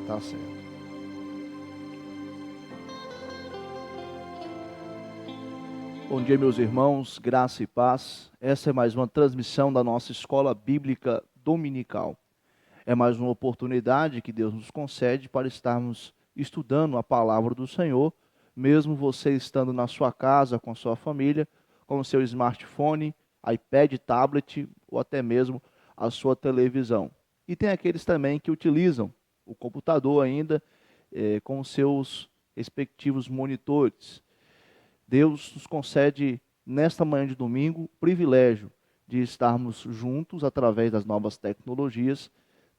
Tá certo. Bom dia, meus irmãos, graça e paz. Essa é mais uma transmissão da nossa Escola Bíblica Dominical. É mais uma oportunidade que Deus nos concede para estarmos estudando a palavra do Senhor, mesmo você estando na sua casa, com a sua família, com o seu smartphone, iPad, tablet ou até mesmo a sua televisão. E tem aqueles também que utilizam o computador ainda com os seus respectivos monitores. Deus nos concede, nesta manhã de domingo, o privilégio de estarmos juntos através das novas tecnologias,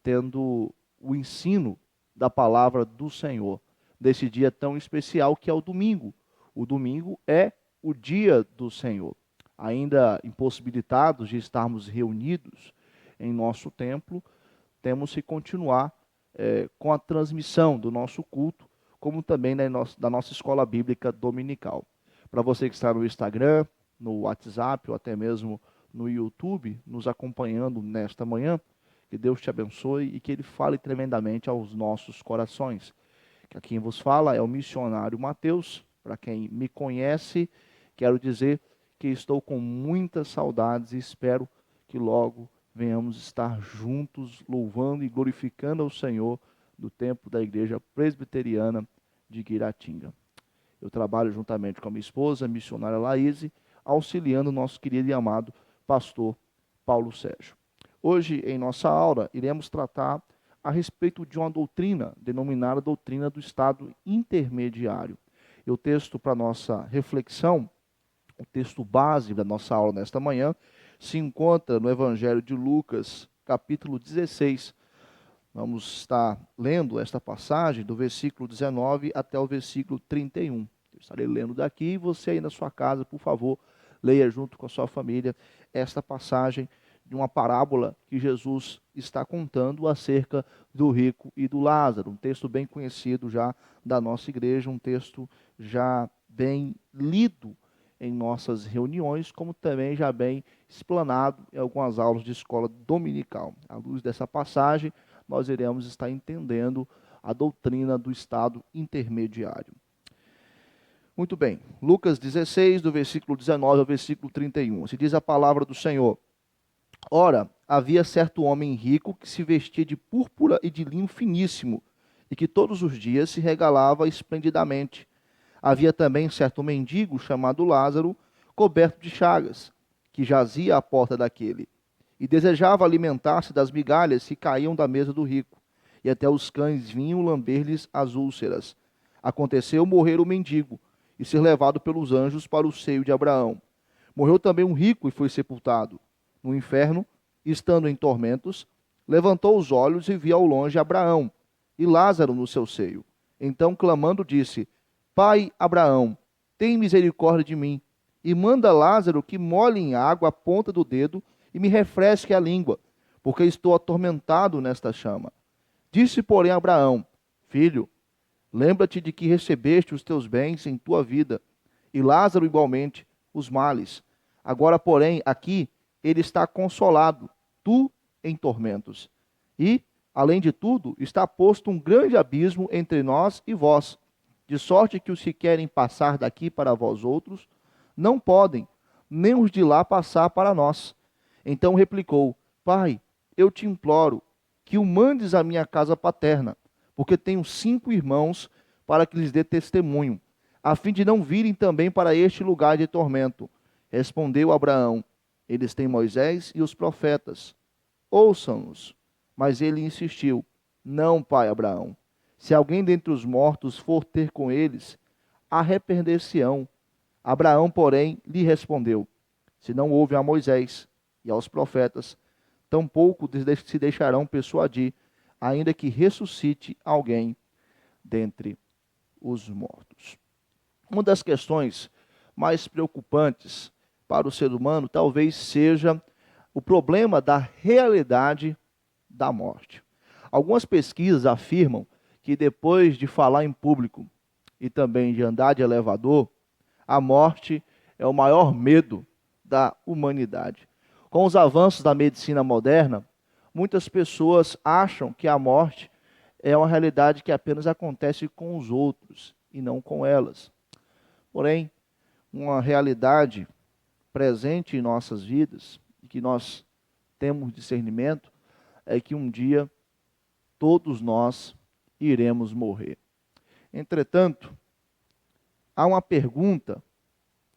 tendo o ensino da palavra do Senhor, desse dia tão especial que é o domingo. O domingo é o dia do Senhor. Ainda impossibilitados de estarmos reunidos em nosso templo, temos que continuar com a transmissão do nosso culto, como também da nossa escola bíblica dominical. Para você que está no Instagram, no WhatsApp ou até mesmo no YouTube, nos acompanhando nesta manhã, que Deus te abençoe e que Ele fale tremendamente aos nossos corações. Que quem vos fala é o missionário Mateus. Para quem me conhece, quero dizer que estou com muitas saudades e espero que logo venhamos estar juntos, louvando e glorificando ao Senhor do templo da Igreja Presbiteriana de Guiratinga. Eu trabalho juntamente com a minha esposa, a missionária Laíse, auxiliando o nosso querido e amado pastor Paulo Sérgio. Hoje, em nossa aula, iremos tratar a respeito de uma doutrina, denominada doutrina do estado intermediário. E o texto para nossa reflexão, o texto base da nossa aula nesta manhã, se encontra no Evangelho de Lucas, capítulo 16. Vamos estar lendo esta passagem do versículo 19 até o versículo 31. Eu estarei lendo daqui e você aí na sua casa, por favor, leia junto com a sua família esta passagem de uma parábola que Jesus está contando acerca do rico e do Lázaro. Um texto bem conhecido já da nossa igreja, um texto já bem lido em nossas reuniões, como também já bem explanado em algumas aulas de escola dominical. À luz dessa passagem, nós iremos estar entendendo a doutrina do estado intermediário. Muito bem, Lucas 16, do versículo 19 ao versículo 31. Se diz a palavra do Senhor: Ora, havia certo homem rico que se vestia de púrpura e de linho finíssimo, e que todos os dias se regalava esplendidamente. Havia também certo mendigo chamado Lázaro, coberto de chagas, que jazia à porta daquele, e desejava alimentar-se das migalhas que caíam da mesa do rico, e até os cães vinham lamber-lhes as úlceras. Aconteceu morrer o mendigo, e ser levado pelos anjos para o seio de Abraão. Morreu também um rico e foi sepultado. No inferno, estando em tormentos, levantou os olhos e viu ao longe Abraão, e Lázaro no seu seio. Então, clamando, disse: Pai Abraão, tem misericórdia de mim, e manda Lázaro que molhe em água a ponta do dedo e me refresque a língua, porque estou atormentado nesta chama. Disse, porém, Abraão: Filho, lembra-te de que recebeste os teus bens em tua vida, e Lázaro igualmente os males. Agora, porém, aqui ele está consolado, tu em tormentos. E, além de tudo, está posto um grande abismo entre nós e vós, de sorte que os que querem passar daqui para vós outros não podem, nem os de lá passar para nós. Então replicou: Pai, eu te imploro que o mandes à minha casa paterna, porque tenho 5 irmãos, para que lhes dê testemunho, a fim de não virem também para este lugar de tormento. Respondeu Abraão: Eles têm Moisés e os profetas, ouçam-nos. Mas ele insistiu: Não, pai Abraão, se alguém dentre os mortos for ter com eles, arrepender-se-ão. Abraão, porém, lhe respondeu: Se não houve a Moisés e aos profetas, tampouco se deixarão persuadir, ainda que ressuscite alguém dentre os mortos. Uma das questões mais preocupantes para o ser humano talvez seja o problema da realidade da morte. Algumas pesquisas afirmam que depois de falar em público e também de andar de elevador, a morte é o maior medo da humanidade. Com os avanços da medicina moderna, muitas pessoas acham que a morte é uma realidade que apenas acontece com os outros e não com elas. Porém, uma realidade presente em nossas vidas, e que nós temos discernimento, é que um dia todos nós iremos morrer. Entretanto, há uma pergunta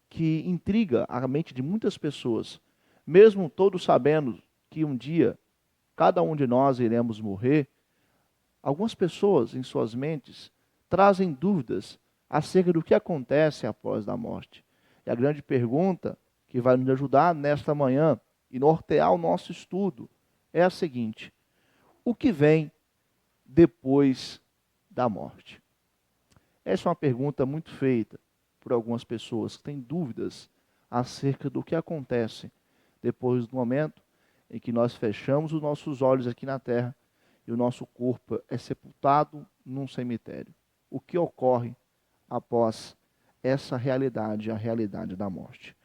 que intriga a mente de muitas pessoas, mesmo todos sabendo que um dia cada um de nós iremos morrer. Algumas pessoas em suas mentes trazem dúvidas acerca do que acontece após a morte. E a grande pergunta que vai nos ajudar nesta manhã e nortear o nosso estudo é a seguinte: o que vem depois da morte? Essa é uma pergunta muito feita por algumas pessoas que têm dúvidas acerca do que acontece depois do momento em que nós fechamos os nossos olhos aqui na terra e o nosso corpo é sepultado num cemitério. O que ocorre após essa realidade, a realidade da morte?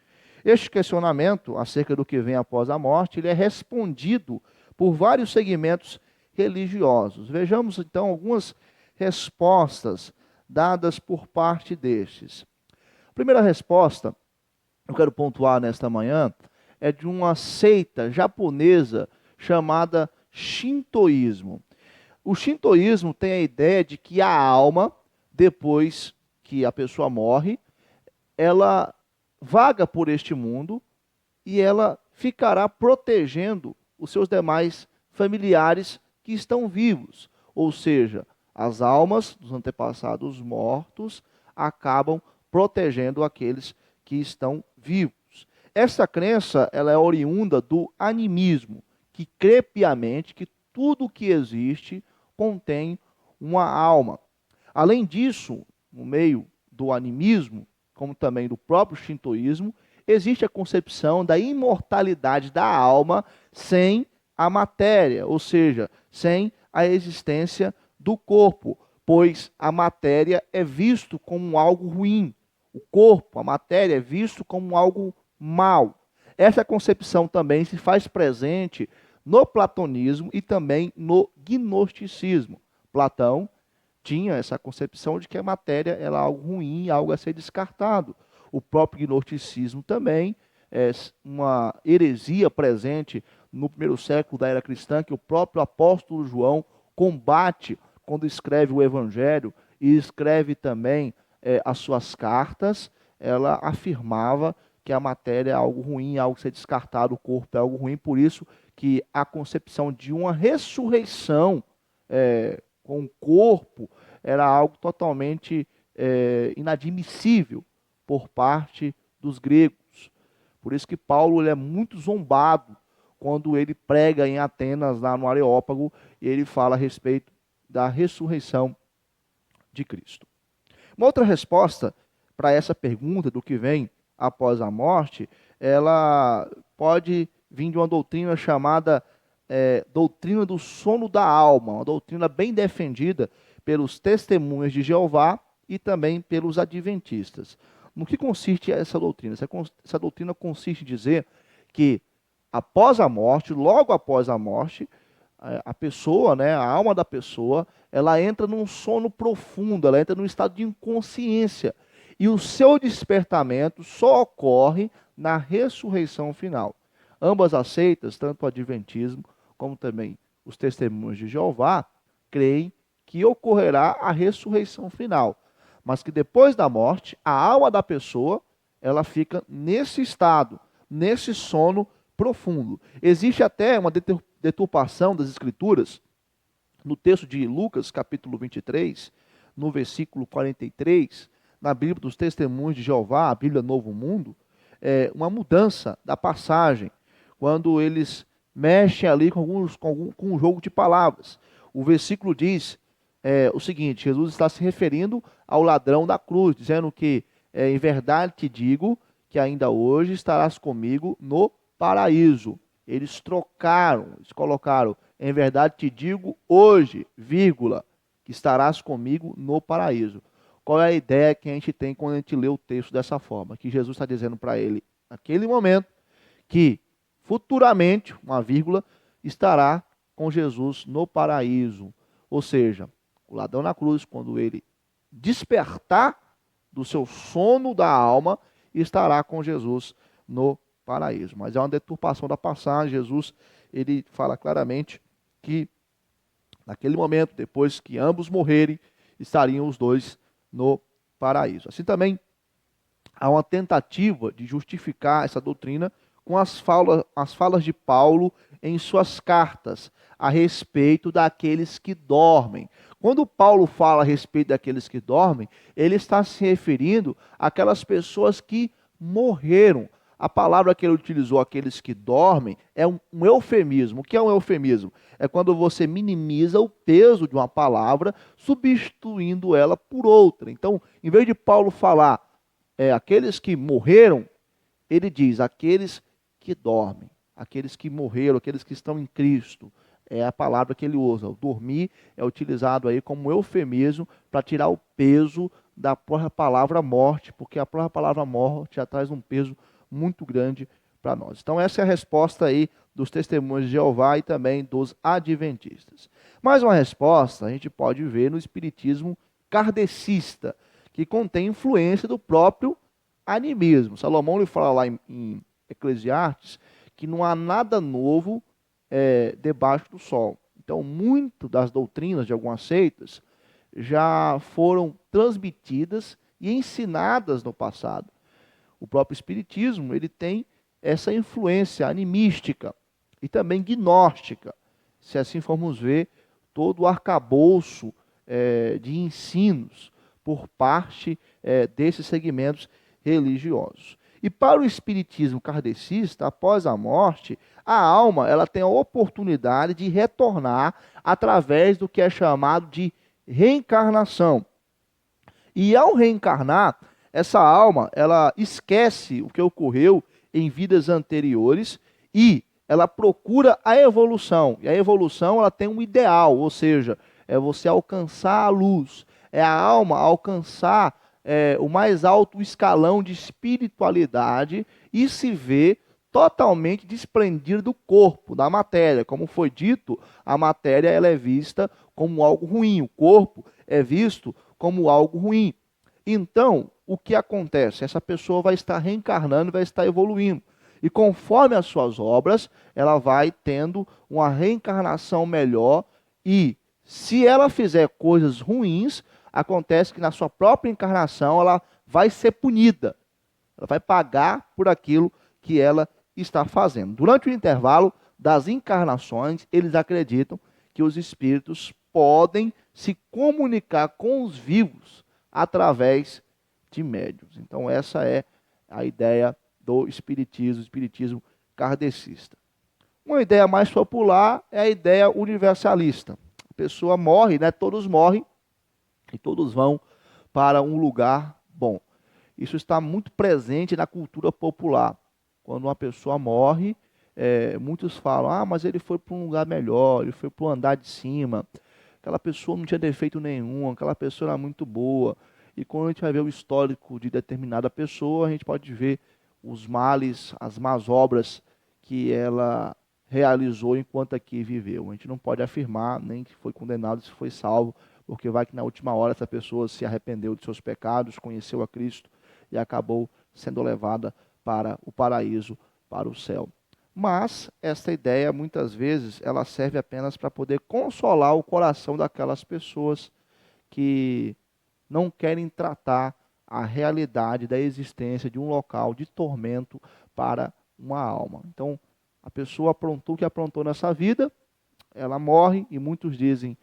Este questionamento acerca do que vem após a morte, ele é respondido por vários segmentos religiosos. Vejamos então algumas respostas dadas por parte destes. A primeira resposta, eu quero pontuar nesta manhã, é de uma seita japonesa chamada Shintoísmo. O Shintoísmo tem a ideia de que a alma, depois que a pessoa morre, ela vaga por este mundo e ela ficará protegendo os seus demais familiares que estão vivos. Ou seja, as almas dos antepassados mortos acabam protegendo aqueles que estão vivos. Essa crença, ela é oriunda do animismo, que crê piamente que tudo que existe contém uma alma. Além disso, no meio do animismo, como também do próprio shintoísmo, existe a concepção da imortalidade da alma sem a matéria, ou seja, sem a existência do corpo, pois a matéria é visto como algo ruim. O corpo, a matéria, é visto como algo mal. Essa concepção também se faz presente no platonismo e também no gnosticismo. Platão tinha essa concepção de que a matéria era algo ruim, algo a ser descartado. O próprio gnosticismo também é uma heresia presente no primeiro século da era cristã, que o próprio apóstolo João combate quando escreve o Evangelho e escreve também as suas cartas. Ela afirmava que a matéria é algo ruim, algo a ser descartado, o corpo é algo ruim, por isso que a concepção de uma ressurreição com o corpo era algo totalmente inadmissível por parte dos gregos. Por isso que Paulo ele é muito zombado quando ele prega em Atenas, lá no Areópago, e ele fala a respeito da ressurreição de Cristo. Uma outra resposta para essa pergunta do que vem após a morte, ela pode vir de uma doutrina chamada doutrina do sono da alma, uma doutrina bem defendida pelos testemunhas de Jeová e também pelos adventistas. No que consiste essa doutrina? Essa doutrina consiste em dizer que após a morte, logo após a morte, a pessoa, a alma da pessoa, ela entra num sono profundo, ela entra num estado de inconsciência. E o seu despertamento só ocorre na ressurreição final. Ambas as seitas, tanto o adventismo como também os testemunhos de Jeová, creem que ocorrerá a ressurreição final. Mas que depois da morte, a alma da pessoa, ela fica nesse estado, nesse sono profundo. Existe até uma deturpação das Escrituras, no texto de Lucas, capítulo 23, no versículo 43, na Bíblia dos Testemunhos de Jeová, a Bíblia Novo Mundo, uma mudança da passagem, quando eles mexem ali com um jogo de palavras. O versículo diz o seguinte: Jesus está se referindo ao ladrão da cruz, dizendo que, em verdade te digo, que ainda hoje estarás comigo no paraíso. Eles trocaram, eles colocaram, em verdade te digo hoje, vírgula, que estarás comigo no paraíso. Qual é a ideia que a gente tem quando a gente lê o texto dessa forma? Que Jesus está dizendo para ele, naquele momento, que futuramente, uma vírgula, estará com Jesus no paraíso. Ou seja, o ladrão na cruz, quando ele despertar do seu sono da alma, estará com Jesus no paraíso. Mas é uma deturpação da passagem. Jesus, ele fala claramente que naquele momento, depois que ambos morrerem, estariam os dois no paraíso. Assim também há uma tentativa de justificar essa doutrina com as falas de Paulo em suas cartas a respeito daqueles que dormem. Quando Paulo fala a respeito daqueles que dormem, ele está se referindo àquelas pessoas que morreram. A palavra que ele utilizou, aqueles que dormem, é um eufemismo. O que é um eufemismo? É quando você minimiza o peso de uma palavra, substituindo ela por outra. Então, em vez de Paulo falar aqueles que morreram, ele diz aqueles que dormem, aqueles que morreram, aqueles que estão em Cristo. É a palavra que ele usa. O dormir é utilizado aí como eufemismo para tirar o peso da própria palavra morte, porque a própria palavra morte já traz um peso muito grande para nós. Então essa é a resposta aí dos testemunhos de Jeová e também dos adventistas. Mais uma resposta a gente pode ver no espiritismo kardecista, que contém influência do próprio animismo. Salomão lhe fala lá em Eclesiastes que não há nada novo debaixo do sol. Então, muito das doutrinas de algumas seitas já foram transmitidas e ensinadas no passado. O próprio espiritismo, ele tem essa influência animística e também gnóstica, se assim formos ver todo o arcabouço de ensinos por parte desses segmentos religiosos. E para o espiritismo kardecista, após a morte, a alma ela tem a oportunidade de retornar através do que é chamado de reencarnação. E ao reencarnar, essa alma ela esquece o que ocorreu em vidas anteriores e ela procura a evolução. E a evolução ela tem um ideal, ou seja, é você alcançar a luz, é a alma alcançar o mais alto escalão de espiritualidade e se vê totalmente desprendido do corpo, da matéria. Como foi dito, a matéria ela é vista como algo ruim, o corpo é visto como algo ruim. Então, o que acontece? Essa pessoa vai estar reencarnando, vai estar evoluindo. E conforme as suas obras, ela vai tendo uma reencarnação melhor e se ela fizer coisas ruins, acontece que na sua própria encarnação ela vai ser punida. Ela vai pagar por aquilo que ela está fazendo. Durante o intervalo das encarnações, eles acreditam que os espíritos podem se comunicar com os vivos através de médiuns. Então essa é a ideia do espiritismo kardecista. Uma ideia mais popular é a ideia universalista. A pessoa morre, né? Todos morrem e todos vão para um lugar bom. Isso está muito presente na cultura popular. Quando uma pessoa morre, muitos falam, mas ele foi para um lugar melhor, ele foi para o andar de cima. Aquela pessoa não tinha defeito nenhum, aquela pessoa era muito boa. E quando a gente vai ver o histórico de determinada pessoa, a gente pode ver os males, as más obras que ela realizou enquanto aqui viveu. A gente não pode afirmar nem que foi condenado, se foi salvo, porque vai que na última hora essa pessoa se arrependeu de seus pecados, conheceu a Cristo e acabou sendo levada para o paraíso, para o céu. Mas essa ideia, muitas vezes, ela serve apenas para poder consolar o coração daquelas pessoas que não querem tratar a realidade da existência de um local de tormento para uma alma. Então, a pessoa aprontou o que aprontou nessa vida, ela morre e muitos dizem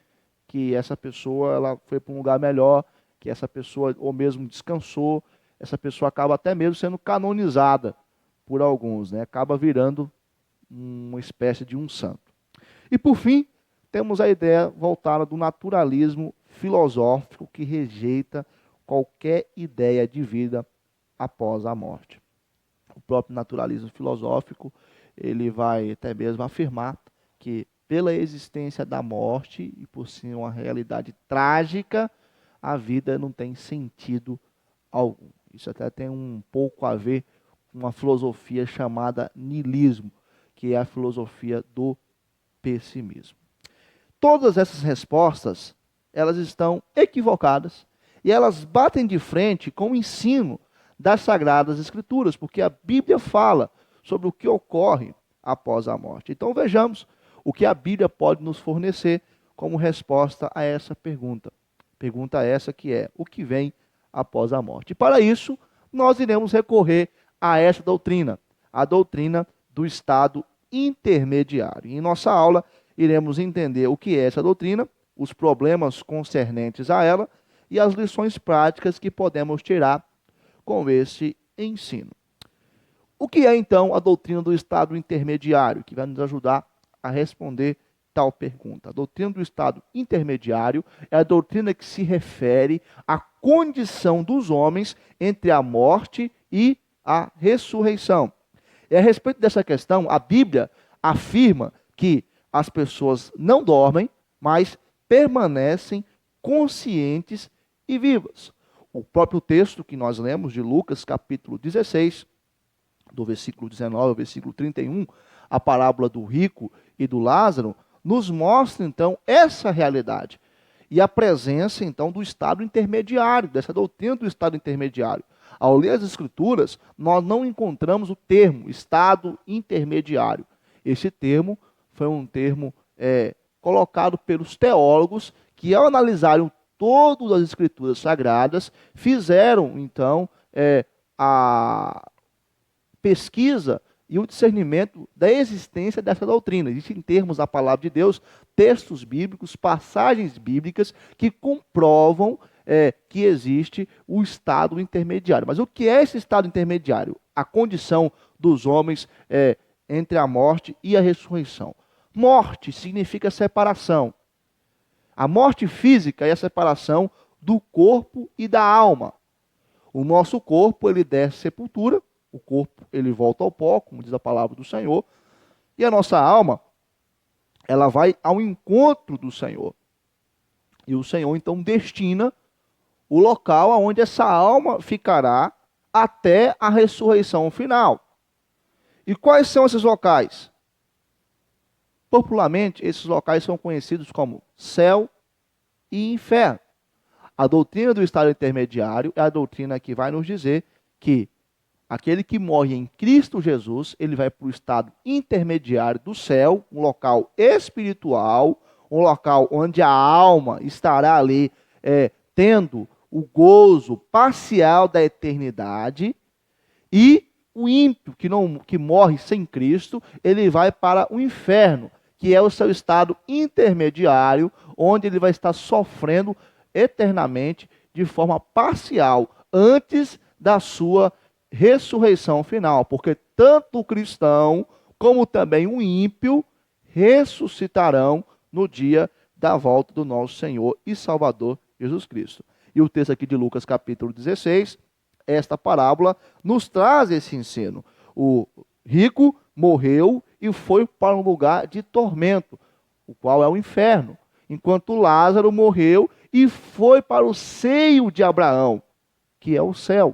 que essa pessoa ela foi para um lugar melhor, que essa pessoa ou mesmo descansou, essa pessoa acaba até mesmo sendo canonizada por alguns, né? Acaba virando uma espécie de um santo. E por fim, temos a ideia voltada do naturalismo filosófico que rejeita qualquer ideia de vida após a morte. O próprio naturalismo filosófico, ele vai até mesmo afirmar que pela existência da morte e por ser uma realidade trágica, a vida não tem sentido algum. Isso até tem um pouco a ver com uma filosofia chamada niilismo, que é a filosofia do pessimismo. todas essas respostas, elas estão equivocadas e elas batem de frente com o ensino das Sagradas Escrituras, porque a Bíblia fala sobre o que ocorre após a morte. Então vejamos o que a Bíblia pode nos fornecer como resposta a essa pergunta. Pergunta essa que é: o que vem após a morte? E para isso, nós iremos recorrer a essa doutrina, a doutrina do estado intermediário. Em nossa aula, iremos entender o que é essa doutrina, os problemas concernentes a ela e as lições práticas que podemos tirar com esse ensino. O que é, então, a doutrina do estado intermediário, que vai nos ajudar a responder tal pergunta? A doutrina do estado intermediário é a doutrina que se refere à condição dos homens entre a morte e a ressurreição. E a respeito dessa questão, a Bíblia afirma que as pessoas não dormem, mas permanecem conscientes e vivas. O próprio texto que nós lemos de Lucas, capítulo 16, do versículo 19 ao versículo 31, a parábola do rico e do Lázaro, nos mostra, então, essa realidade e a presença, então, do estado intermediário, dessa doutrina do estado intermediário. Ao ler as Escrituras, nós não encontramos o termo estado intermediário. Esse termo foi um termo colocado pelos teólogos que, ao analisarem todas as Escrituras sagradas, fizeram, então, a pesquisa e o discernimento da existência dessa doutrina. Existem termos da palavra de Deus, textos bíblicos, passagens bíblicas que comprovam que existe o estado intermediário. Mas o que é esse estado intermediário? A condição dos homens entre a morte e a ressurreição. Morte significa separação. A morte física é a separação do corpo e da alma. O nosso corpo, ele desce à sepultura, o corpo, ele volta ao pó, como diz a palavra do Senhor, e a nossa alma, ela vai ao encontro do Senhor. E o Senhor, então, destina o local aonde essa alma ficará até a ressurreição final. E quais são esses locais? Popularmente, esses locais são conhecidos como céu e inferno. A doutrina do estado intermediário é a doutrina que vai nos dizer que aquele que morre em Cristo Jesus, ele vai para o estado intermediário do céu, um local espiritual, um local onde a alma estará ali tendo o gozo parcial da eternidade, e o ímpio que morre sem Cristo, ele vai para o inferno, que é o seu estado intermediário, onde ele vai estar sofrendo eternamente de forma parcial, antes da sua ressurreição final, porque tanto o cristão como também o ímpio ressuscitarão no dia da volta do nosso Senhor e Salvador Jesus Cristo. E o texto aqui de Lucas capítulo 16, esta parábola nos traz esse ensino. O rico morreu e foi para um lugar de tormento, o qual é o inferno, enquanto Lázaro morreu e foi para o seio de Abraão, que é o céu.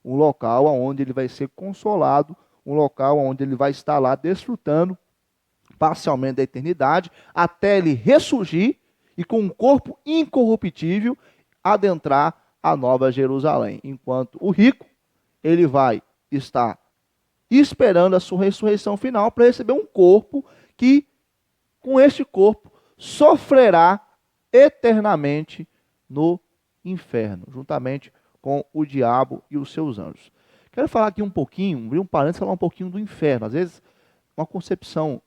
Um local onde ele vai ser consolado, um local onde ele vai estar lá desfrutando parcialmente da eternidade, até ele ressurgir e com um corpo incorruptível adentrar a Nova Jerusalém. Enquanto o rico, ele vai estar esperando a sua ressurreição final para receber um corpo que, com este corpo, sofrerá eternamente no inferno, juntamente com o diabo e os seus anjos. Quero falar aqui um pouquinho, abrir um parênteses, falar um pouquinho do inferno. Às vezes, uma concepção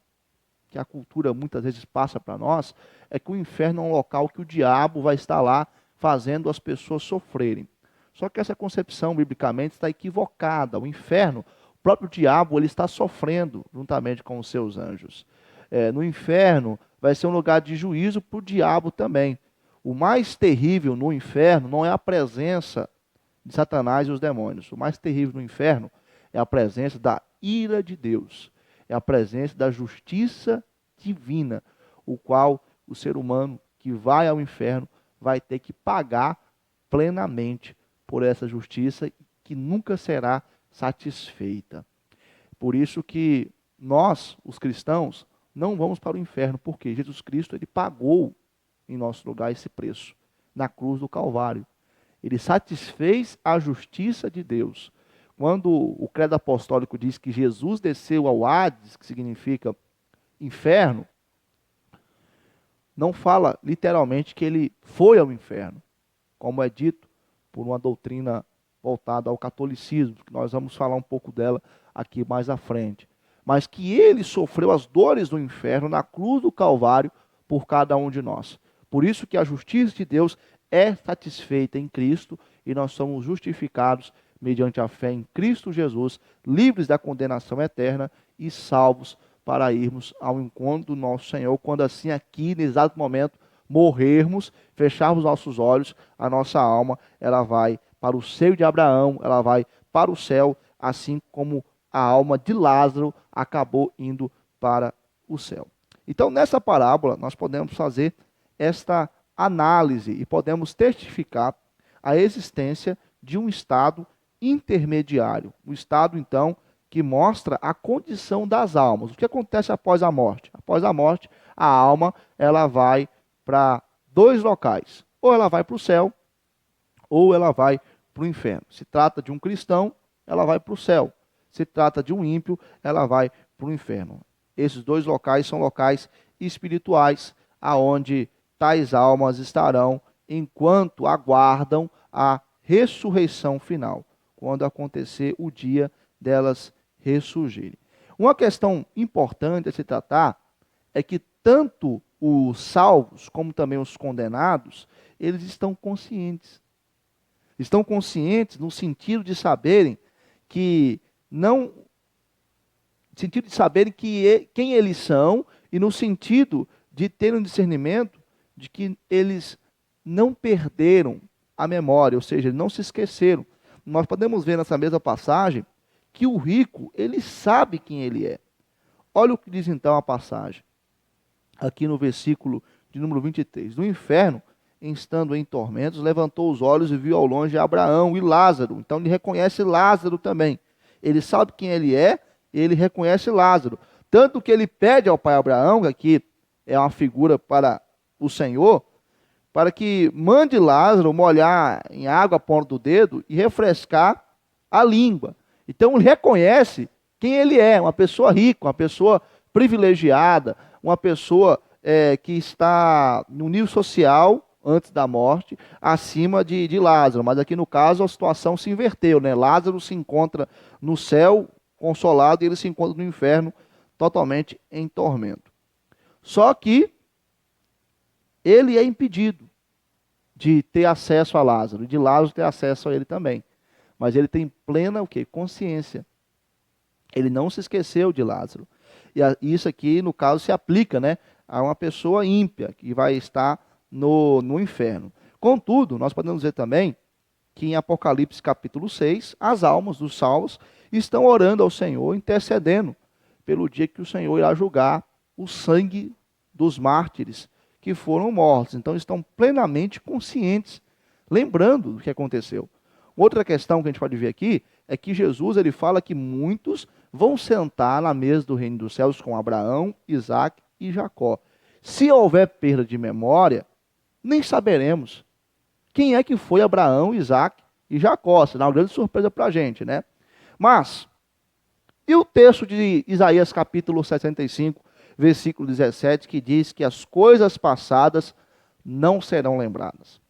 que a cultura muitas vezes passa para nós é que o inferno é um local que o diabo vai estar lá fazendo as pessoas sofrerem. Só que essa concepção, biblicamente, está equivocada. O inferno, o próprio diabo, ele está sofrendo juntamente com os seus anjos. No inferno, vai ser um lugar de juízo para o diabo também. O mais terrível no inferno não é a presença de Satanás e os demônios. O mais terrível no inferno é a presença da ira de Deus. É a presença da justiça divina, o qual o ser humano que vai ao inferno vai ter que pagar plenamente por essa justiça que nunca será satisfeita. Por isso que nós, os cristãos, não vamos para o inferno, porque Jesus Cristo ele pagou em nosso lugar esse preço na cruz do Calvário. Ele satisfez a justiça de Deus. Quando o credo apostólico diz que Jesus desceu ao Hades, que significa inferno, não fala literalmente que ele foi ao inferno, como é dito por uma doutrina voltada ao catolicismo, que nós vamos falar um pouco dela aqui mais à frente. Mas que ele sofreu as dores do inferno na cruz do Calvário por cada um de nós. Por isso que a justiça de Deus é satisfeita em Cristo e nós somos justificados mediante a fé em Cristo Jesus, livres da condenação eterna e salvos para irmos ao encontro do nosso Senhor, quando assim aqui, nesse exato momento, morrermos, fecharmos nossos olhos, a nossa alma, ela vai para o seio de Abraão, ela vai para o céu, assim como a alma de Lázaro acabou indo para o céu. Então, nessa parábola, nós podemos fazer esta análise e podemos testificar a existência de um estado intermediário. Um estado, então, que mostra a condição das almas. O que acontece após a morte? Após a morte, a alma ela vai para dois locais. Ou ela vai para o céu, ou ela vai para o inferno. Se trata de um cristão, ela vai para o céu. Se trata de um ímpio, ela vai para o inferno. Esses dois locais são locais espirituais, aonde tais almas estarão enquanto aguardam a ressurreição final, quando acontecer o dia delas ressurgirem. Uma questão importante a se tratar é que tanto os salvos como também os condenados, eles estão conscientes. Estão conscientes no sentido de saberem que quem eles são e no sentido de terem um discernimento de que eles não perderam a memória, ou seja, não se esqueceram. Nós podemos ver nessa mesma passagem que o rico, ele sabe quem ele é. Olha o que diz então a passagem, aqui no versículo de número 23. No inferno, estando em tormentos, levantou os olhos e viu ao longe Abraão e Lázaro. Então ele reconhece Lázaro também. Ele sabe quem ele é e ele reconhece Lázaro. Tanto que ele pede ao pai Abraão, que aqui é uma figura para o Senhor, para que mande Lázaro molhar em água a ponta do dedo e refrescar a língua. Então ele reconhece quem ele é, uma pessoa rica, uma pessoa privilegiada, uma pessoa que está no nível social, antes da morte, acima de Lázaro. Mas aqui no caso a situação se inverteu, né? Lázaro se encontra no céu consolado e ele se encontra no inferno totalmente em tormento. Só que ele é impedido de ter acesso a Lázaro, e de Lázaro ter acesso a ele também. Mas ele tem plena o quê? Consciência. Ele não se esqueceu de Lázaro. E isso aqui, no caso, se aplica, né, a uma pessoa ímpia, que vai estar no inferno. Contudo, nós podemos ver também que em Apocalipse capítulo 6, as almas dos salvos estão orando ao Senhor, intercedendo pelo dia que o Senhor irá julgar o sangue dos mártires que foram mortos. Então estão plenamente conscientes, lembrando do que aconteceu. Outra questão que a gente pode ver aqui é que Jesus ele fala que muitos vão sentar na mesa do reino dos céus com Abraão, Isaac e Jacó. Se houver perda de memória, nem saberemos quem é que foi Abraão, Isaac e Jacó. Será uma grande surpresa para a gente, né? Mas, e o texto de Isaías capítulo 65, versículo 17, que diz que as coisas passadas não serão lembradas?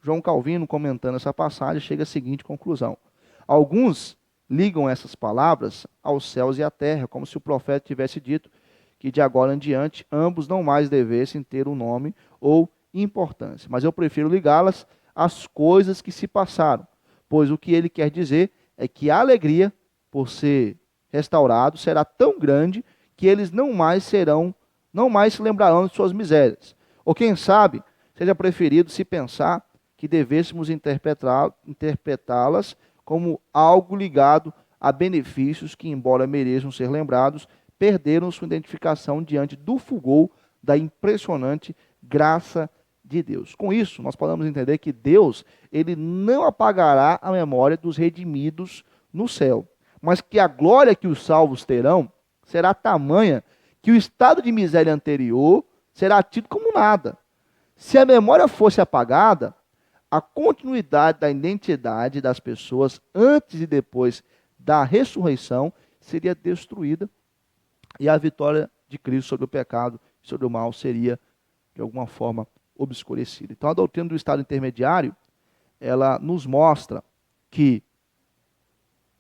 João Calvino, comentando essa passagem, chega à seguinte conclusão. Alguns ligam essas palavras aos céus e à terra, como se o profeta tivesse dito que de agora em diante ambos não mais devessem ter um nome ou importância. Mas eu prefiro ligá-las às coisas que se passaram, pois o que ele quer dizer é que a alegria por ser restaurado será tão grande que eles não mais se lembrarão de suas misérias. Ou quem sabe, seja preferido se pensar que devêssemos interpretá-las como algo ligado a benefícios que, embora mereçam ser lembrados, perderam sua identificação diante do fulgor da impressionante graça de Deus. Com isso, nós podemos entender que Deus ele não apagará a memória dos redimidos no céu, mas que a glória que os salvos terão será tamanha que o estado de miséria anterior será tido como nada. Se a memória fosse apagada, a continuidade da identidade das pessoas antes e depois da ressurreição seria destruída e a vitória de Cristo sobre o pecado, sobre o mal, seria de alguma forma obscurecida. Então a doutrina do estado intermediário, ela nos mostra que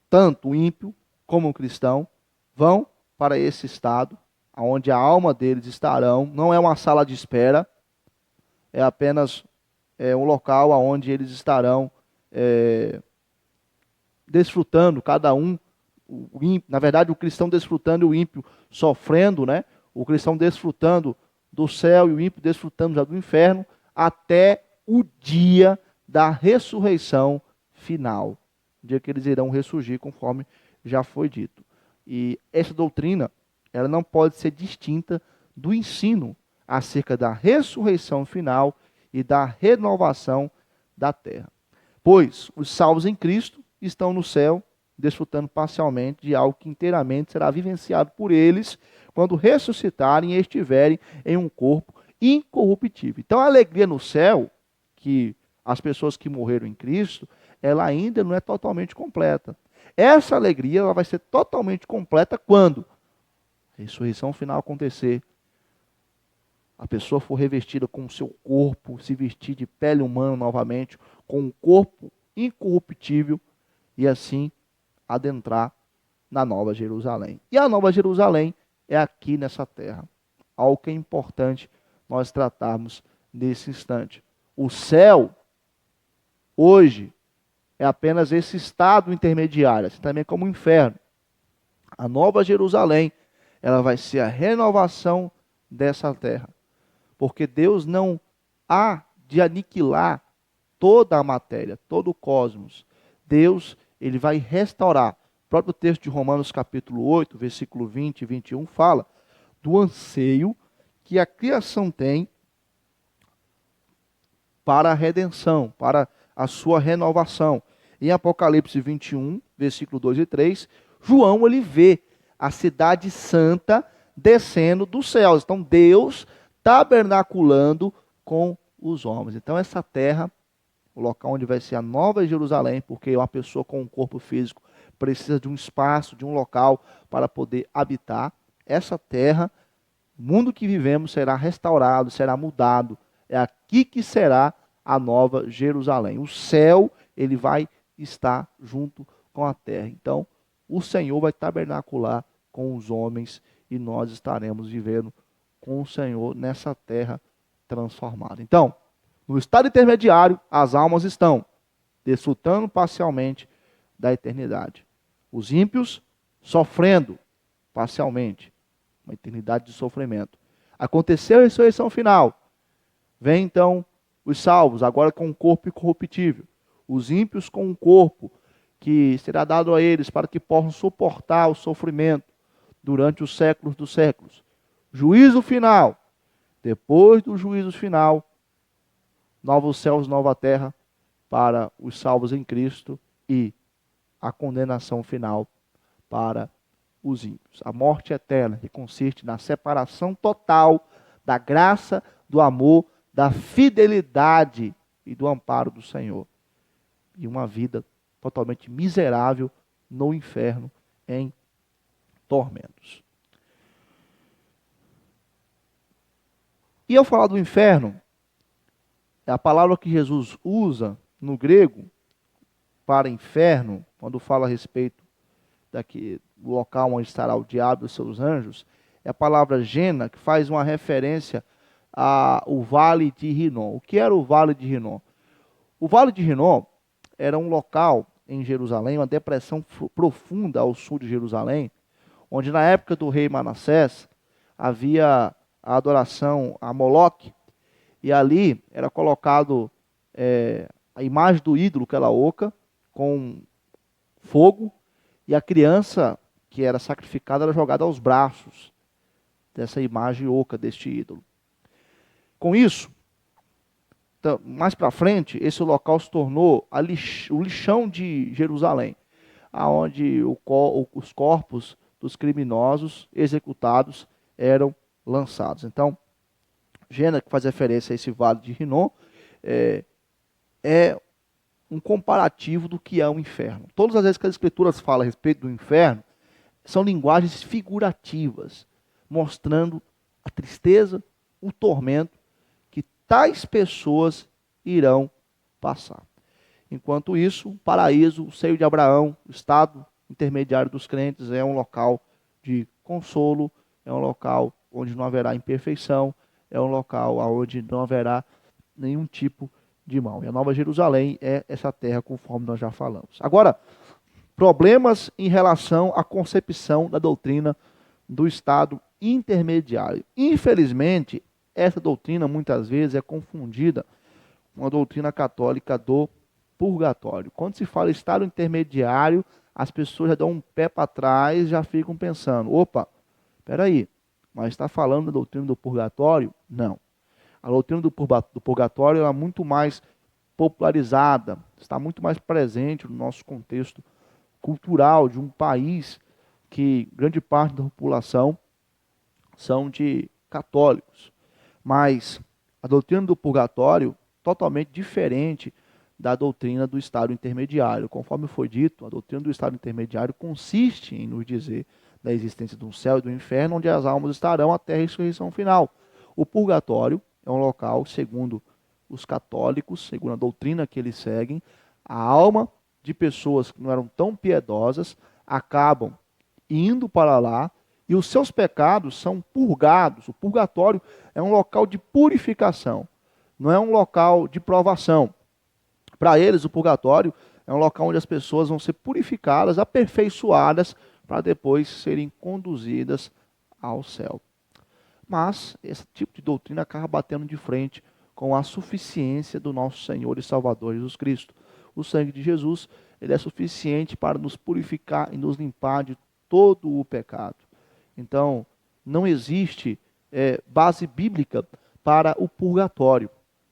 tanto o ímpio como o cristão vão para esse estado, onde a alma deles estarão, não é uma sala de espera, é apenas um local onde eles estarão desfrutando, cada um, na verdade o cristão desfrutando e o ímpio sofrendo, né? O cristão desfrutando do céu e o ímpio desfrutando já do inferno, até o dia da ressurreição final, o dia que eles irão ressurgir, conforme já foi dito. E essa doutrina, ela não pode ser distinta do ensino acerca da ressurreição final e da renovação da terra. Pois os salvos em Cristo estão no céu, desfrutando parcialmente de algo que inteiramente será vivenciado por eles quando ressuscitarem e estiverem em um corpo incorruptível. Então a alegria no céu, que as pessoas que morreram em Cristo, ela ainda não é totalmente completa. Essa alegria ela vai ser totalmente completa quando a ressurreição final acontecer, a pessoa for revestida com o seu corpo, se vestir de pele humana novamente, com um corpo incorruptível, e assim adentrar na Nova Jerusalém. E a Nova Jerusalém é aqui nessa terra. Algo que é importante nós tratarmos nesse instante. O céu, hoje, é apenas esse estado intermediário, assim também como o inferno. A Nova Jerusalém, ela vai ser a renovação dessa terra. Porque Deus não há de aniquilar toda a matéria, todo o cosmos. Deus, ele vai restaurar. O próprio texto de Romanos capítulo 8, versículo 20 e 21, fala do anseio que a criação tem para a redenção, para a sua renovação. Em Apocalipse 21, versículo 2 e 3, João ele vê a cidade santa descendo dos céus. Então Deus tabernaculando com os homens. Então essa terra, o local onde vai ser a Nova Jerusalém, porque uma pessoa com um corpo físico precisa de um espaço, de um local para poder habitar. Essa terra, o mundo que vivemos será restaurado, será mudado. É aqui que será a Nova Jerusalém. O céu, ele vai estar junto com a terra. Então, o Senhor vai tabernacular com os homens e nós estaremos vivendo com o Senhor nessa terra transformada. Então, no estado intermediário, as almas estão desfrutando parcialmente da eternidade. Os ímpios sofrendo parcialmente, uma eternidade de sofrimento. Aconteceu a ressurreição final. Vem então os salvos, agora com um corpo incorruptível. Os ímpios com um corpo que será dado a eles para que possam suportar o sofrimento durante os séculos dos séculos. Juízo final. Depois do juízo final, novos céus, nova terra para os salvos em Cristo e a condenação final para os ímpios. A morte eterna, que consiste na separação total da graça, do amor, da fidelidade e do amparo do Senhor. E uma vida totalmente miserável no inferno, em tormentos. E ao falar do inferno, a palavra que Jesus usa no grego para inferno, quando fala a respeito do local onde estará o diabo e os seus anjos, é a palavra Gena, que faz uma referência ao Vale de Rinom. O que era o Vale de Rinom? O Vale de Rinom era um local em Jerusalém, uma depressão profunda ao sul de Jerusalém, onde na época do rei Manassés havia a adoração a Moloque, e ali era colocado a imagem do ídolo, que era oca, com fogo, e a criança que era sacrificada era jogada aos braços dessa imagem oca, deste ídolo. Com isso, mais para frente, esse local se tornou o lixão de Jerusalém, onde os corpos dos criminosos executados eram lançados. Então, Gênesis, que faz referência a esse vale de Rinom, é um comparativo do que é o inferno. Todas as vezes que as escrituras falam a respeito do inferno, são linguagens figurativas, mostrando a tristeza, o tormento que tais pessoas irão passar. Enquanto isso, o paraíso, o seio de Abraão, o estado intermediário dos crentes, é um local de consolo, é um local onde não haverá imperfeição, é um local onde não haverá nenhum tipo de mal. E a Nova Jerusalém é essa terra, conforme nós já falamos. Agora, problemas em relação à concepção da doutrina do estado intermediário. Infelizmente, essa doutrina muitas vezes é confundida com a doutrina católica do purgatório. Quando se fala estado intermediário, as pessoas já dão um pé para trás e já ficam pensando, opa, espera aí, mas está falando da doutrina do purgatório? Não. A doutrina do purgatório é muito mais popularizada, está muito mais presente no nosso contexto cultural de um país que grande parte da população são de católicos. Mas a doutrina do purgatório é totalmente diferente da doutrina do estado intermediário. Conforme foi dito, a doutrina do estado intermediário consiste em nos dizer da existência do céu e do inferno, onde as almas estarão até a ressurreição final. O purgatório é um local, segundo os católicos, segundo a doutrina que eles seguem, a alma de pessoas que não eram tão piedosas acabam indo para lá e os seus pecados são purgados. O purgatório é um local de purificação, não é um local de provação. Para eles, o purgatório é um local onde as pessoas vão ser purificadas, aperfeiçoadas, para depois serem conduzidas ao céu. Mas esse tipo de doutrina acaba batendo de frente com a suficiência do nosso Senhor e Salvador Jesus Cristo. O sangue de Jesus, ele é suficiente para nos purificar e nos limpar de todo o pecado. Então, não existe base bíblica para o purgatório.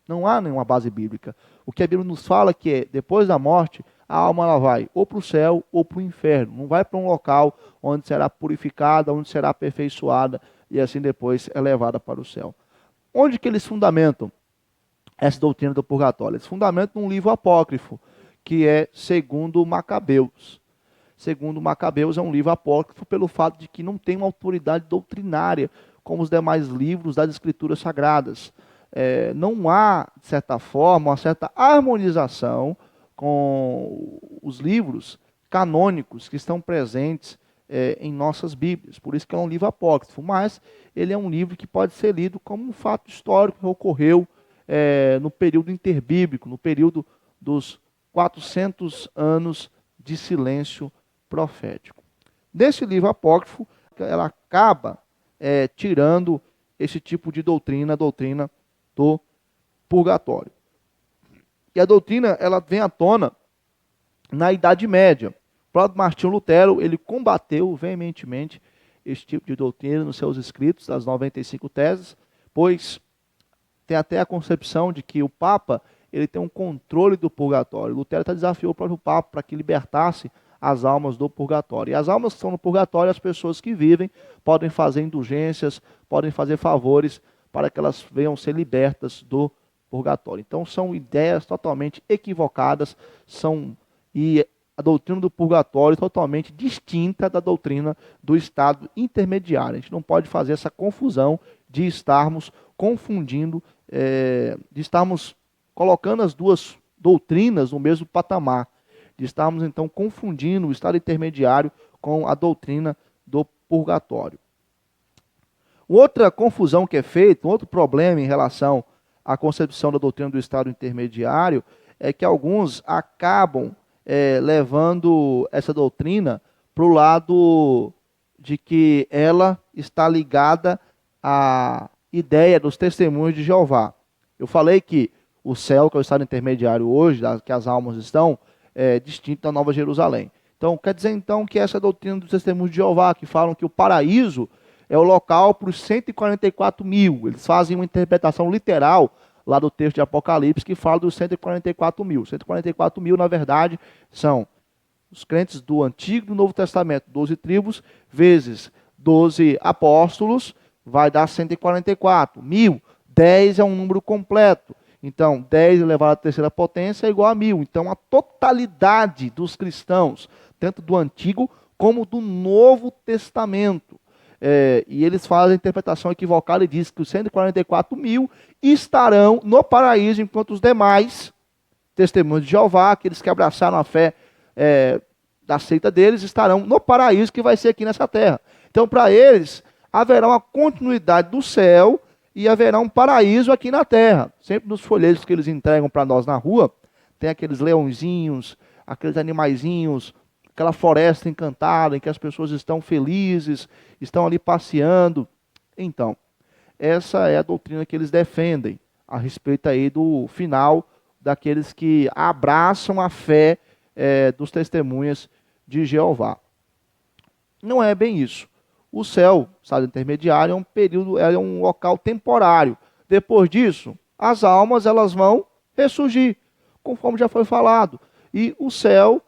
Não há nenhuma base bíblica. O que a Bíblia nos fala que é, depois da morte, a alma ela vai ou para o céu ou para o inferno. Não vai para um local onde será purificada, onde será aperfeiçoada e assim depois é levada para o céu. Onde que eles fundamentam essa doutrina do purgatório? Eles fundamentam num livro apócrifo, que é Segundo Macabeus. Segundo Macabeus é um livro apócrifo pelo fato de que não tem uma autoridade doutrinária como os demais livros das Escrituras Sagradas. Não há, de certa forma, uma certa harmonização com os livros canônicos que estão presentes em nossas Bíblias. Por isso que é um livro apócrifo, mas ele é um livro que pode ser lido como um fato histórico que ocorreu no período interbíblico, no período dos 400 anos de silêncio profético. Desse livro apócrifo, ela acaba tirando esse tipo de doutrina, a doutrina do purgatório. E a doutrina, ela vem à tona na Idade Média. O próprio Martinho Lutero, ele combateu veementemente esse tipo de doutrina nos seus escritos, das 95 teses, pois tem até a concepção de que o Papa, ele tem um controle do purgatório. Lutero até desafiou o próprio Papa para que libertasse as almas do purgatório. E as almas que estão no purgatório, as pessoas que vivem, podem fazer indulgências, podem fazer favores para que elas venham ser libertas do purgatório. Então são ideias totalmente equivocadas, e a doutrina do purgatório é totalmente distinta da doutrina do estado intermediário. A gente não pode fazer essa confusão de estarmos confundindo, de estarmos colocando as duas doutrinas no mesmo patamar, de estarmos então confundindo o estado intermediário com a doutrina do purgatório. Outra confusão que é feita, um outro problema em relação à concepção da doutrina do estado intermediário, é que alguns acabam levando essa doutrina para o lado de que ela está ligada à ideia dos testemunhos de Jeová. Eu falei que o céu, que é o estado intermediário hoje, que as almas estão, é distinto da Nova Jerusalém. Então, quer dizer então que essa doutrina dos testemunhos de Jeová, que falam que o paraíso é o local para os 144 mil. Eles fazem uma interpretação literal lá do texto de Apocalipse que fala dos 144 mil. 144 mil, na verdade, são os crentes do Antigo e do Novo Testamento, 12 tribos, vezes 12 apóstolos, vai dar 144. 1000, 10 é um número completo. Então, 10 elevado à terceira potência é igual a 1000. Então, a totalidade dos cristãos, tanto do Antigo como do Novo Testamento, e eles fazem a interpretação equivocada e dizem que os 144.000 estarão no paraíso, enquanto os demais testemunhos de Jeová, aqueles que abraçaram a fé da seita deles, estarão no paraíso, que vai ser aqui nessa terra. Então, para eles, haverá uma continuidade do céu e haverá um paraíso aqui na terra. Sempre nos folhetos que eles entregam para nós na rua, tem aqueles leãozinhos, aqueles animaizinhos, aquela floresta encantada em que as pessoas estão felizes, estão ali passeando. Então, essa é a doutrina que eles defendem a respeito aí do final daqueles que abraçam a fé dos testemunhas de Jeová. Não é bem isso. O céu, estado intermediário, é um período, é um local temporário. Depois disso, as almas elas vão ressurgir, conforme já foi falado. E o céu,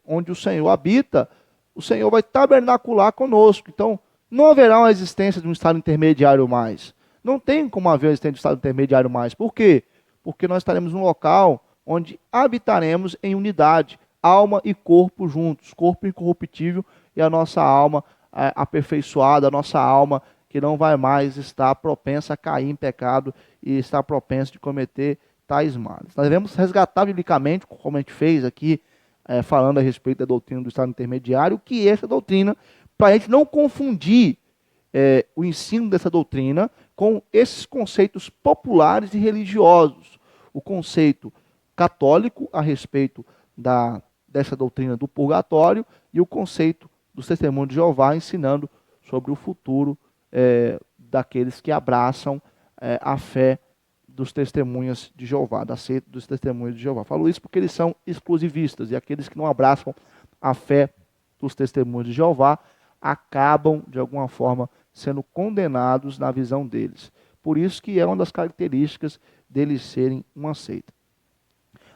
onde o Senhor habita, o Senhor vai tabernacular conosco. Então, não haverá uma existência de um estado intermediário mais. Não tem como haver uma existência de um estado intermediário mais. Por quê? Porque nós estaremos num local onde habitaremos em unidade, alma e corpo juntos, corpo incorruptível e a nossa alma aperfeiçoada, a nossa alma que não vai mais estar propensa a cair em pecado e estar propensa de cometer tais males. Nós devemos resgatar biblicamente, como a gente fez aqui, falando a respeito da doutrina do estado intermediário, que é essa doutrina, para a gente não confundir o ensino dessa doutrina com esses conceitos populares e religiosos. O conceito católico a respeito dessa doutrina do purgatório e o conceito dos testemunhos de Jeová ensinando sobre o futuro daqueles que abraçam a fé dos testemunhas de Jeová, da seita dos testemunhos de Jeová. Falo isso porque eles são exclusivistas e aqueles que não abraçam a fé dos testemunhos de Jeová acabam, de alguma forma, sendo condenados na visão deles. Por isso que é uma das características deles serem uma seita.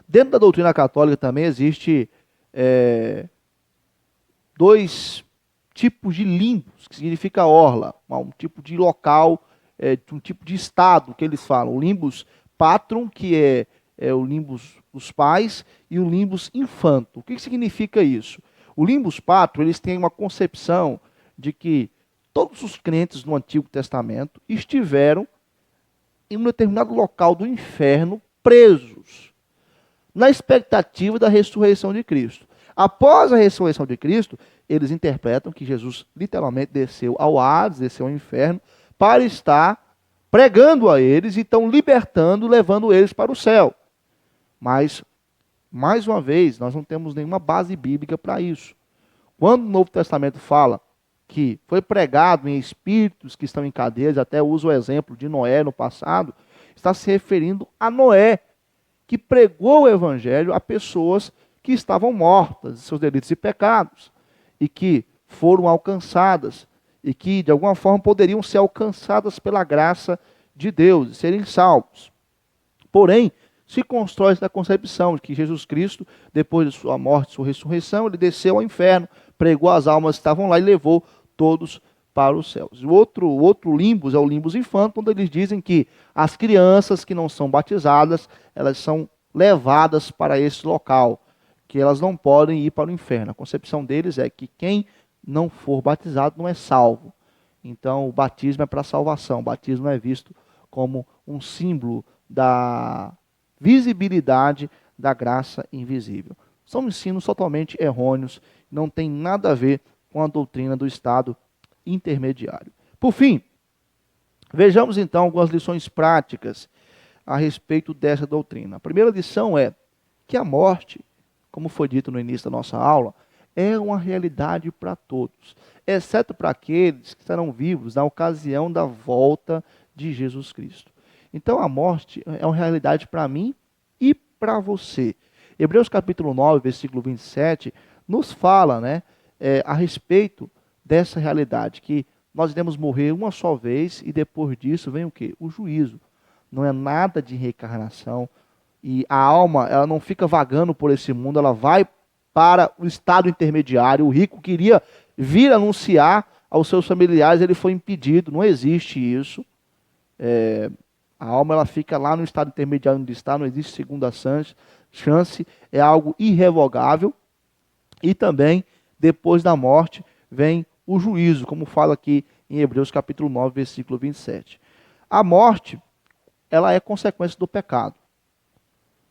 Dentro da doutrina católica também existe dois tipos de limbos, que significa orla, um tipo de local, um tipo de estado que eles falam. O limbus patrum, que é o limbus dos pais, e o limbus infanto. O que significa isso? O limbus patrum, eles têm uma concepção de que todos os crentes no Antigo Testamento estiveram em um determinado local do inferno, presos, na expectativa da ressurreição de Cristo. Após a ressurreição de Cristo, eles interpretam que Jesus literalmente desceu ao Hades, desceu ao inferno, para estar pregando a eles e estão libertando, levando eles para o céu. Mas, mais uma vez, nós não temos nenhuma base bíblica para isso. Quando o Novo Testamento fala que foi pregado em espíritos que estão em cadeias, até usa o exemplo de Noé no passado, está se referindo a Noé, que pregou o evangelho a pessoas que estavam mortas de seus delitos e pecados, e que foram alcançadas, e que de alguma forma poderiam ser alcançadas pela graça de Deus, e serem salvos. Porém, se constrói essa concepção de que Jesus Cristo, depois de sua morte e sua ressurreição, ele desceu ao inferno, pregou as almas que estavam lá e levou todos para os céus. O outro limbus é o limbus infanto, onde eles dizem que as crianças que não são batizadas, elas são levadas para esse local, que elas não podem ir para o inferno. A concepção deles é que quem não for batizado não é salvo. Então o batismo é para salvação, o batismo é visto como um símbolo da visibilidade da graça invisível. São ensinos totalmente errôneos, não tem nada a ver com a doutrina do estado intermediário. Por fim, vejamos então algumas lições práticas a respeito dessa doutrina. A primeira lição é que a morte, como foi dito no início da nossa aula, é uma realidade para todos, exceto para aqueles que estarão vivos na ocasião da volta de Jesus Cristo. Então a morte é uma realidade para mim e para você. Hebreus capítulo 9, versículo 27, nos fala a respeito dessa realidade, que nós iremos morrer uma só vez e depois disso vem o quê? O juízo. Não é nada de reencarnação e a alma ela não fica vagando por esse mundo, ela vai para o estado intermediário. O rico queria vir anunciar aos seus familiares, ele foi impedido. Não existe isso. A alma ela fica lá no estado intermediário onde está, não existe segunda chance, é algo irrevogável. E também, depois da morte, vem o juízo, como fala aqui em Hebreus capítulo 9, versículo 27. A morte, ela é consequência do pecado.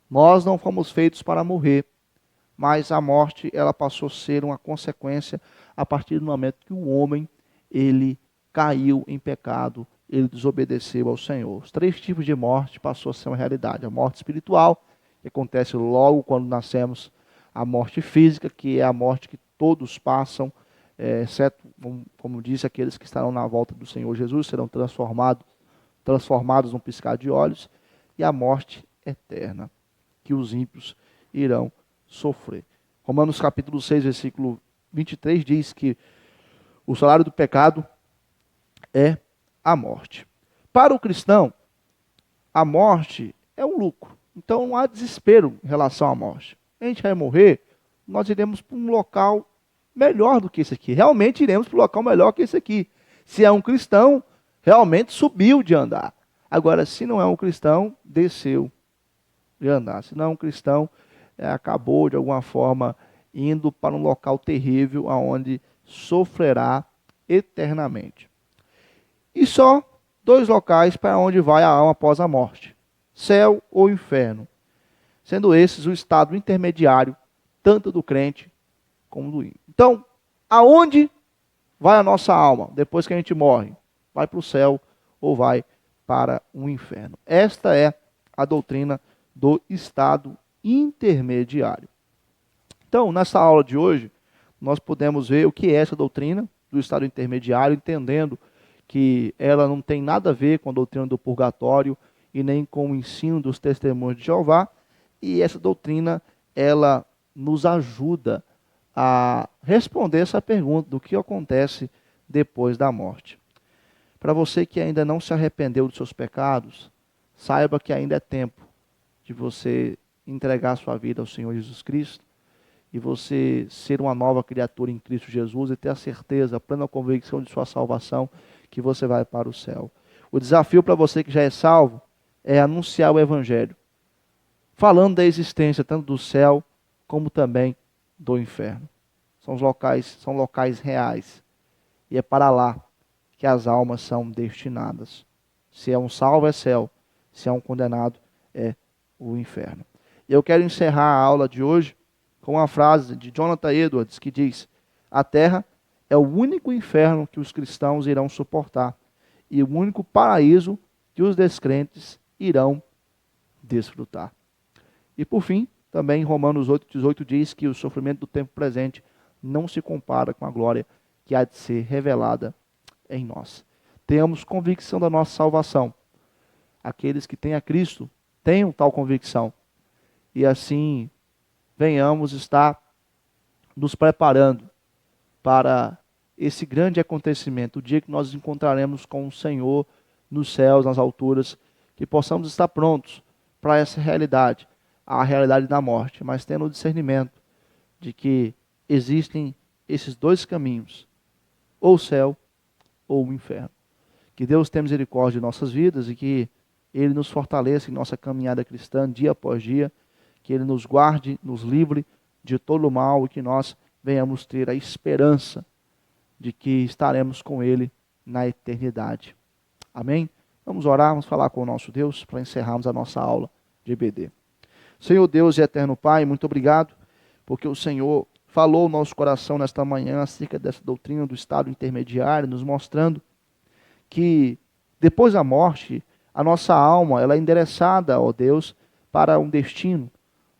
Nós não fomos feitos para morrer, mas a morte, ela passou a ser uma consequência a partir do momento que o homem, ele caiu em pecado, ele desobedeceu ao Senhor. Os 3 tipos de morte passou a ser uma realidade. A morte espiritual, que acontece logo quando nascemos. A morte física, que é a morte que todos passam, exceto, como disse, aqueles que estarão na volta do Senhor Jesus, serão transformados num piscar de olhos. E a morte eterna, que os ímpios irão sofrer. Romanos capítulo 6, versículo 23 diz que o salário do pecado é a morte. Para o cristão, a morte é um lucro. Então não há desespero em relação à morte. A gente vai morrer, nós iremos para um local melhor do que esse aqui. Realmente iremos para um local melhor que esse aqui. Se é um cristão, realmente subiu de andar. Agora, se não é um cristão, desceu de andar. Se não é um cristão, acabou de alguma forma indo para um local terrível, aonde sofrerá eternamente. E só 2 locais para onde vai a alma após a morte: céu ou inferno. Sendo esses o estado intermediário, tanto do crente como do ímpio. Então, aonde vai a nossa alma depois que a gente morre? Vai para o céu ou vai para o inferno? Esta é a doutrina do estado intermediário. Então, nessa aula de hoje, nós podemos ver o que é essa doutrina do estado intermediário, entendendo que ela não tem nada a ver com a doutrina do purgatório e nem com o ensino dos testemunhos de Jeová. E essa doutrina, ela nos ajuda a responder essa pergunta do que acontece depois da morte. Para você que ainda não se arrependeu dos seus pecados, saiba que ainda é tempo de você entregar sua vida ao Senhor Jesus Cristo e você ser uma nova criatura em Cristo Jesus e ter a certeza, a plena convicção de sua salvação, que você vai para o céu. O desafio para você que já é salvo é anunciar o Evangelho, falando da existência tanto do céu como também do inferno. São locais reais. E é para lá que as almas são destinadas. Se é um salvo, é céu. Se é um condenado, é o inferno. E eu quero encerrar a aula de hoje com uma frase de Jonathan Edwards que diz: a terra é o único inferno que os cristãos irão suportar e o único paraíso que os descrentes irão desfrutar. E por fim, também Romanos 8,18 diz que o sofrimento do tempo presente não se compara com a glória que há de ser revelada em nós. Tenhamos convicção da nossa salvação. Aqueles que têm a Cristo tenham tal convicção. E assim venhamos estar nos preparando para esse grande acontecimento, o dia que nós nos encontraremos com o Senhor nos céus, nas alturas, que possamos estar prontos para essa realidade, a realidade da morte, mas tendo o discernimento de que existem esses 2 caminhos, ou o céu ou o inferno. Que Deus tenha misericórdia de nossas vidas e que Ele nos fortaleça em nossa caminhada cristã dia após dia, que Ele nos guarde, nos livre de todo o mal e que nós venhamos ter a esperança de que estaremos com Ele na eternidade. Amém? Vamos orar, vamos falar com o nosso Deus para encerrarmos a nossa aula de EBD. Senhor Deus e eterno Pai, muito obrigado, porque o Senhor falou ao nosso coração nesta manhã acerca dessa doutrina do estado intermediário, nos mostrando que depois da morte, a nossa alma ela é endereçada, ó Deus, para um destino,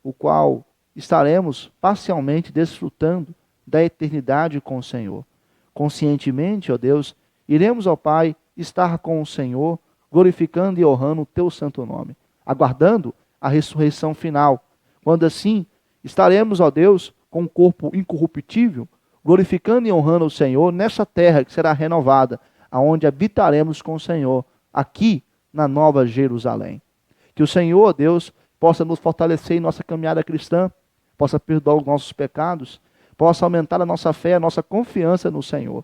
o qual estaremos parcialmente desfrutando da eternidade com o Senhor. Conscientemente, ó Deus, iremos, ó Pai, estar com o Senhor, glorificando e honrando o Teu santo nome, aguardando a ressurreição final, quando assim estaremos, ó Deus, com um corpo incorruptível, glorificando e honrando o Senhor nessa terra que será renovada, aonde habitaremos com o Senhor, aqui na Nova Jerusalém. Que o Senhor, Deus, possa nos fortalecer em nossa caminhada cristã, possa perdoar os nossos pecados, possa aumentar a nossa fé, a nossa confiança no Senhor.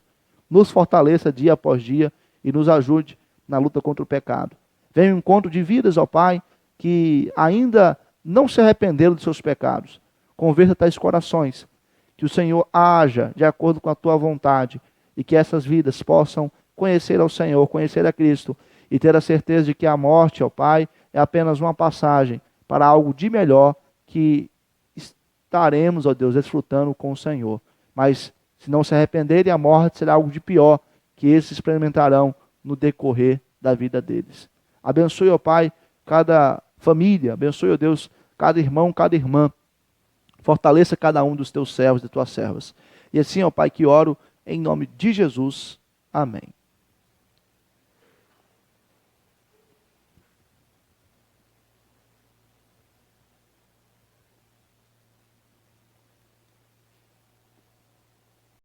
nos fortaleça dia após dia e nos ajude na luta contra o pecado. Venha um encontro de vidas, ó Pai, que ainda não se arrependeram dos seus pecados. Converta tais corações, que o Senhor haja de acordo com a tua vontade e que essas vidas possam conhecer ao Senhor, conhecer a Cristo e ter a certeza de que a morte, ó Pai, é apenas uma passagem para algo de melhor que estaremos, ó Deus, desfrutando com o Senhor. Mas se não se arrependerem, a morte será algo de pior que eles experimentarão no decorrer da vida deles. Abençoe, ó Pai, cada família, abençoe, ó Deus, cada irmão, cada irmã. Fortaleça cada um dos teus servos e tuas servas. E assim, ó Pai, que oro em nome de Jesus. Amém.